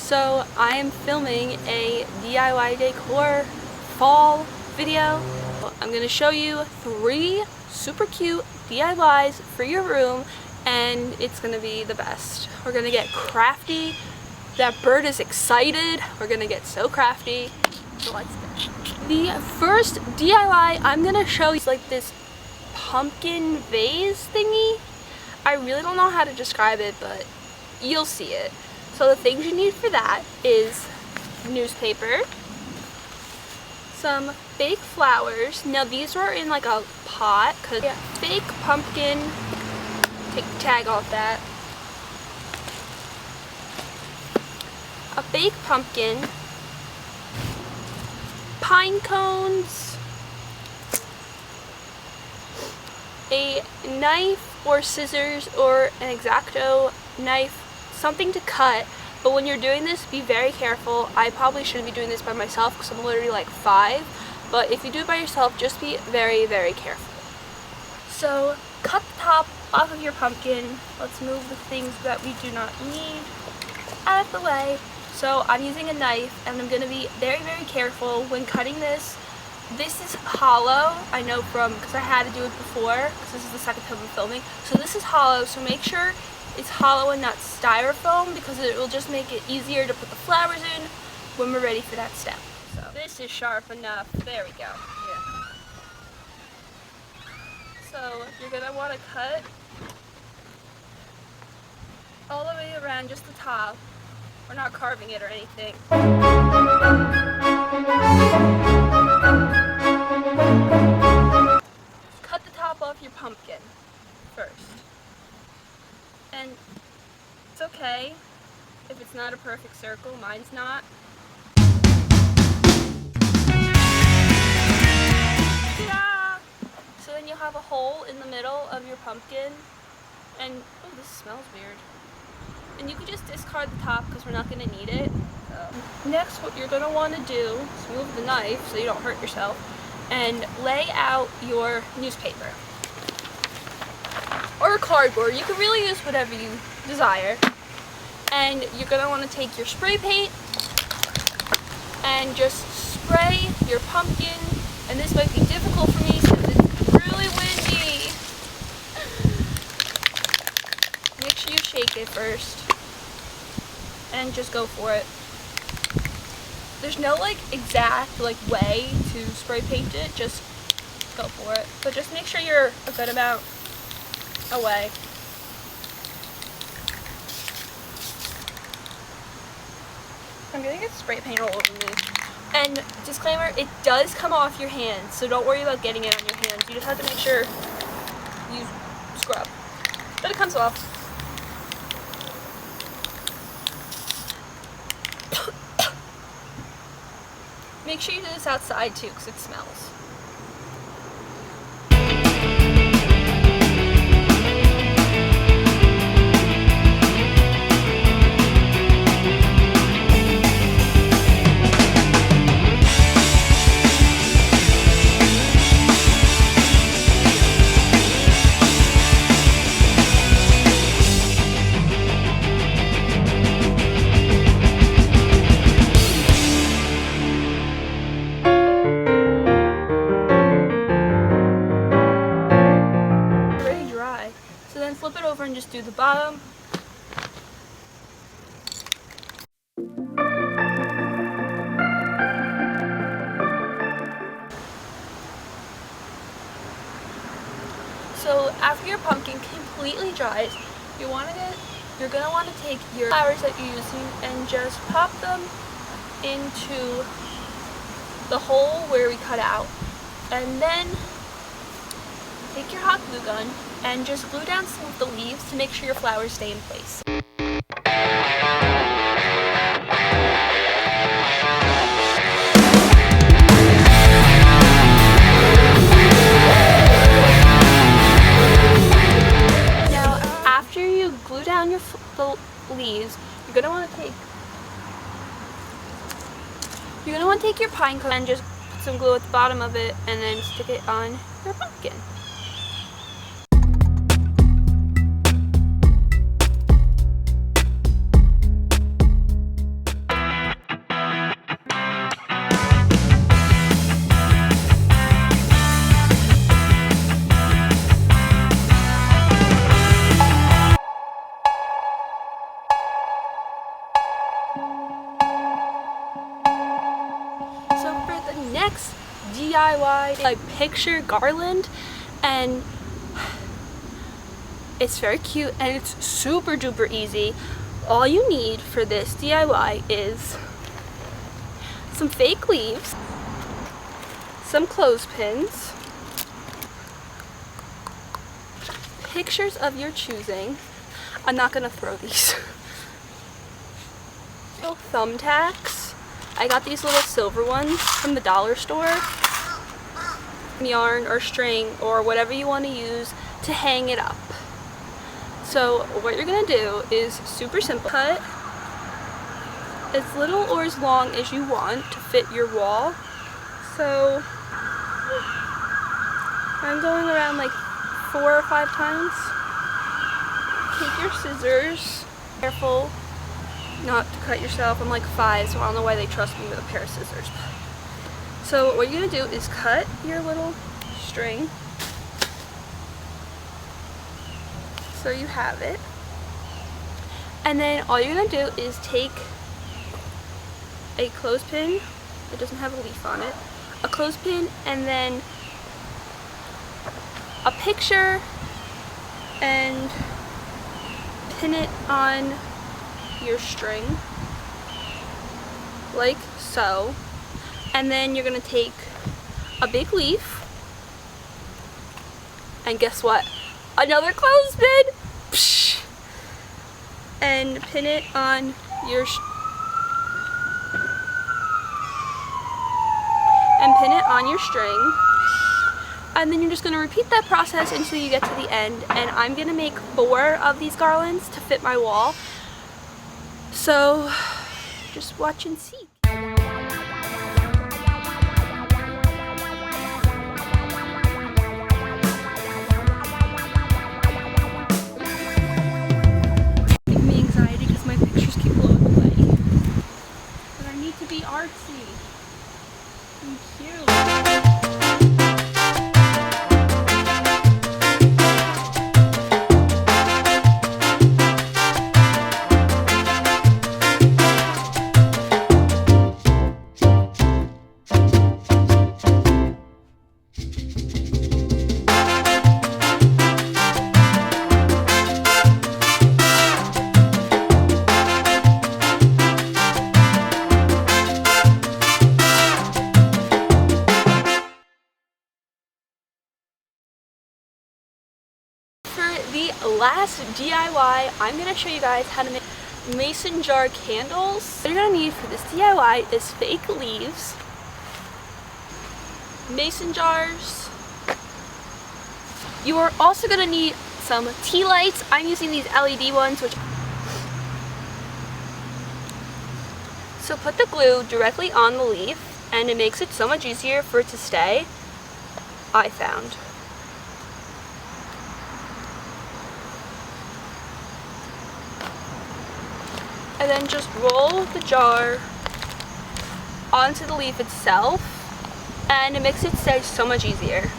So I am filming a DIY decor fall video. I'm going to show you 3 super cute DIYs for your room, and it's going to be the best. We're going to get crafty. That bird is excited. We're going to get so crafty. So let's go. The first DIY I'm going to show you is like this pumpkin vase thingy. I really don't know how to describe it, but you'll see it. So the things you need for that is newspaper, some fake flowers. Now these are in like a pot, cause fake pumpkin, take the tag off that. A fake pumpkin, pine cones, a knife or scissors or an X-Acto knife, something to cut. But when you're doing this, be very careful. I probably shouldn't be doing this by myself because I'm literally like 5, but if you do it by yourself, just be very, very careful. So cut the top off of your pumpkin. Let's move the things that we do not need out of the way. So I'm using a knife, and I'm going to be very, very careful when cutting this. This is hollow, I know because I had to do it before, because this is the second time I'm filming. So this is hollow, so make sure it's hollow and not styrofoam, because it will just make it easier to put the flowers in when we're ready for that step. So this is sharp enough. There we go. Yeah. So you're going to want to cut all the way around just the top. We're not carving it or anything. Cut the top off your pumpkin first. And it's okay if it's not a perfect circle. Mine's not. Ta-da! So then you'll have a hole in the middle of your pumpkin. And, oh, this smells weird. And you can just discard the top because we're not going to need it. Next, what you're going to want to do is move the knife so you don't hurt yourself and lay out your newspaper. Or cardboard. You can really use whatever you desire. And you're going to want to take your spray paint and just spray your pumpkin. And this might be difficult for me since it's really windy. Make sure you shake it first. And just go for it. There's no exact way to spray paint it. Just go for it. But just make sure you're a good amount away. I'm gonna get spray paint all over me. And disclaimer, it does come off your hands, so don't worry about getting it on your hands. You just have to make sure you scrub. But it comes off. Make sure you do this outside too, because it smells. Flip it over and just do the bottom. So after your pumpkin completely dries, you're gonna want to take your flowers that you're using and just pop them into the hole where we cut out, and then take your hot glue gun and just glue down some of the leaves to make sure your flowers stay in place. Now, after you glue down the leaves, you're gonna want to take your pine cone and just put some glue at the bottom of it and then stick it on your pumpkin. next DIY like picture garland, and it's very cute and it's super duper easy. All you need for this DIY is some fake leaves, some clothespins, pictures of your choosing. I'm not gonna throw these. Little thumbtacks. I got these little silver ones from the dollar store. Yarn or string or whatever you want to use to hang it up. So what you're gonna do is super simple. Cut as little or as long as you want to fit your wall. So I'm going around like 4 or 5 times. Take your scissors. Careful not to cut yourself. I'm like 5, so I don't know why they trust me with a pair of scissors. So what you're gonna do is cut your little string so you have it, and then all you're gonna do is take a clothespin. It doesn't have a leaf on it. A clothespin, and then a picture, and pin it on your string like so. And then you're gonna take a big leaf, and guess what? Another clothespin! Psh! And pin it on your string. And then you're just gonna repeat that process until you get to the end. And I'm gonna make 4 of these garlands to fit my wall. So just watch and see. Give me anxiety because my pictures keep blowing away. But I need to be artsy and cute. The last DIY, I'm going to show you guys how to make mason jar candles. What you're going to need for this DIY is fake leaves, mason jars. You are also going to need some tea lights. I'm using these LED ones, so put the glue directly on the leaf, and it makes it so much easier for it to stay, I found. And then just roll the jar onto the leaf itself, and it makes it stay so much easier.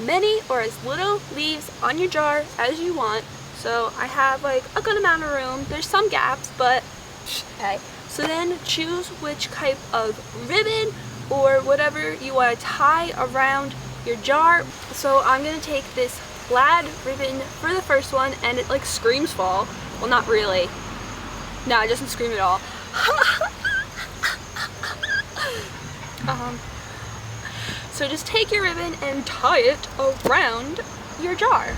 many or as little leaves on your jar as you want. So I have like a good amount of room. There's some gaps, but okay. So then choose which type of ribbon or whatever you want to tie around your jar. So I'm gonna take this plaid ribbon for the first one, and it like screams fall. Well, not really. No, it doesn't scream at all. So just take your ribbon and tie it around your jar.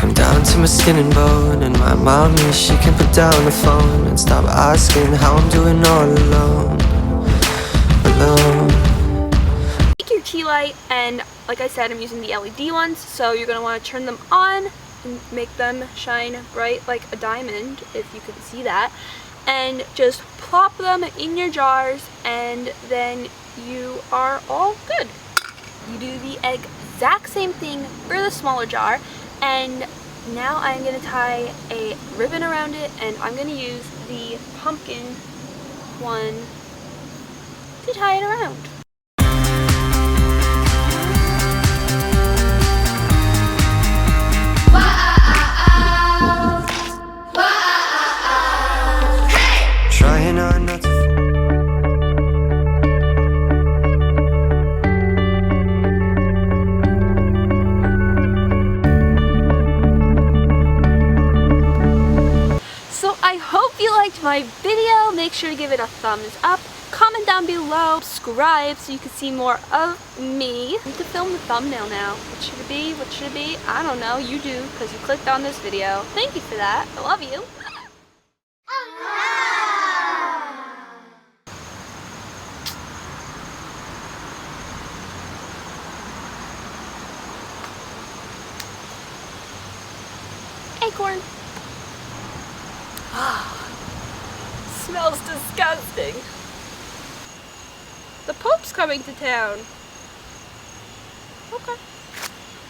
I'm down to my skin and bone, and my mommy, she can put down the phone and stop asking how I'm doing all alone. Take your tea light, and like I said, I'm using the LED ones, so you're going to want to turn them on and make them shine bright like a diamond, if you can see that, and just plop them in your jars, and then you are all good. You do the exact same thing for the smaller jar, and now I'm going to tie a ribbon around it, and I'm going to use the pumpkin one to tie it around. Trying hard not to. So I hope you liked my video. Make sure to give it a thumbs up. Comment down below, subscribe so you can see more of me. I need to film the thumbnail now. What should it be? What should it be? I don't know. You do, because you clicked on this video. Thank you for that. I love you. Acorn. Smells disgusting. The Pope's coming to town. Okay.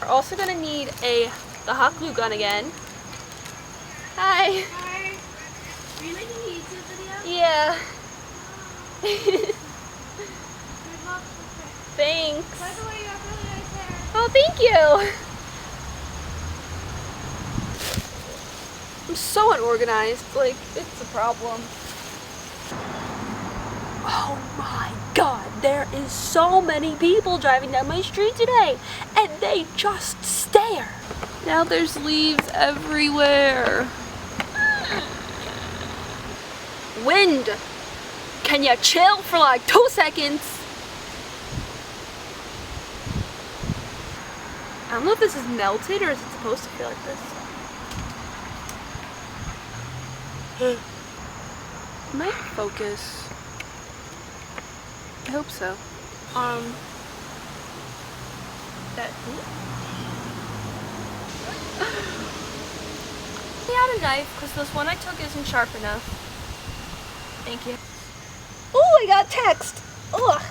We're also gonna need the hot glue gun again. Hi. Hi. Are you making a YouTube video? Yeah. Good luck. Thanks. By the way, you have really nice hair. Oh, thank you. I'm so unorganized. Like, it's a problem. Oh my god, there is so many people driving down my street today, and they just stare. Now there's leaves everywhere. Wind, can you chill for like 2 seconds? I don't know if this is melted or is it supposed to feel like this? Might focus. I hope so. That. I had a knife because this one I took isn't sharp enough. Thank you. Oh, I got text. Ugh.